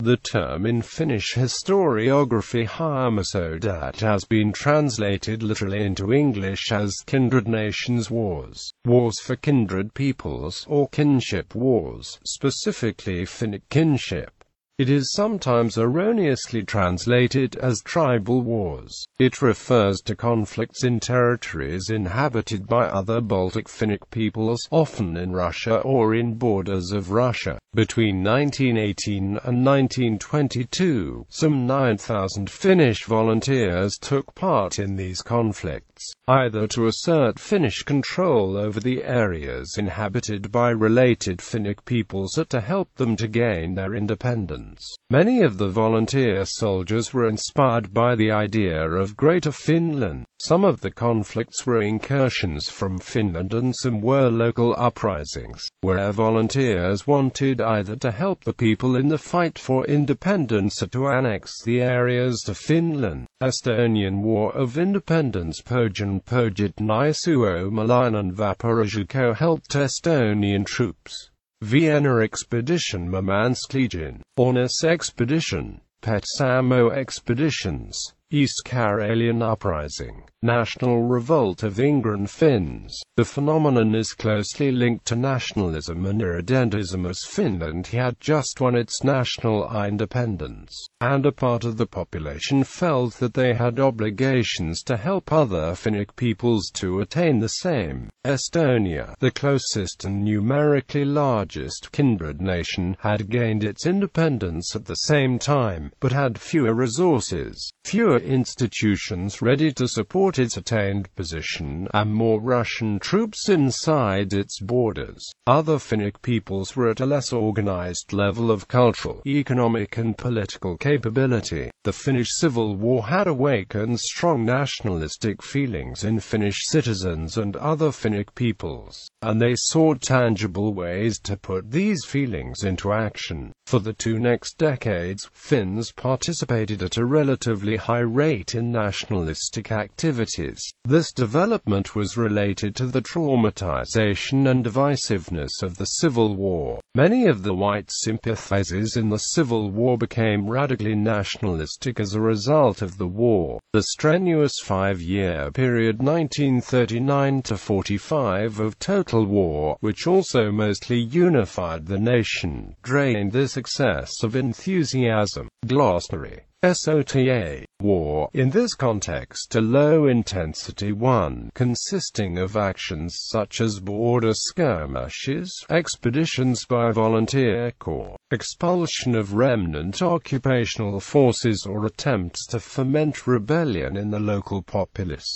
The term in Finnish historiography Harmasodat has been translated literally into English as kindred nations wars, wars for kindred peoples, or kinship wars, specifically Finnic kinship. It is sometimes erroneously translated as tribal wars. It refers to conflicts in territories inhabited by other Baltic Finnic peoples, often in Russia or in borders of Russia. Between 1918 and 1922, some 9,000 Finnish volunteers took part in these conflicts, either to assert Finnish control over the areas inhabited by related Finnic peoples or to help them to gain their independence. Many of the volunteer soldiers were inspired by the idea of Greater Finland. Some of the conflicts were incursions from Finland and some were local uprisings, where volunteers wanted either to help the people in the fight for independence or to annex the areas to Finland. Estonian War of Independence Pojan Pojitnai Suomalainen Vapausajuko helped Estonian troops. Vienna Expedition, Murmansk Legion, Ornes Expedition, Petsamo Expeditions, East Karelian Uprising, National Revolt of Ingran Finns. The phenomenon is closely linked to nationalism and irredentism, as Finland had just won its national independence, and a part of the population felt that they had obligations to help other Finnic peoples to attain the same. Estonia, the closest and numerically largest kindred nation, had gained its independence at the same time, but had fewer resources, fewer institutions ready to support its attained position, and more Russian troops inside its borders. Other Finnic peoples were at a less organized level of cultural, economic and political capability. The Finnish Civil War had awakened strong nationalistic feelings in Finnish citizens and other Finnic peoples, and they sought tangible ways to put these feelings into action. For the two next decades, Finns participated at a relatively high rate in nationalistic activities. This development was related to the traumatization and divisiveness of the Civil War. Many of the white sympathizers in the Civil War became radically nationalistic as a result of the war. The strenuous 5-year period 1939 to 45 of total war, which also mostly unified the nation, drained this excess of enthusiasm. Glossary. SOTA. War, in this context, a low-intensity one, consisting of actions such as border skirmishes, expeditions by volunteer corps, expulsion of remnant occupational forces or attempts to foment rebellion in the local populace.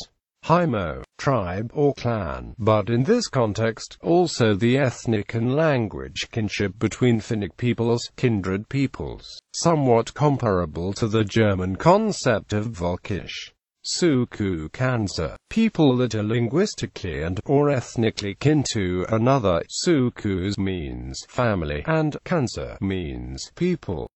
Haimo, tribe or clan, but in this context, also the ethnic and language kinship between Finnic peoples, kindred peoples, somewhat comparable to the German concept of Völkisch. Sukukansa, people that are linguistically and or ethnically kin to another. Sukus means family, and kansa means people.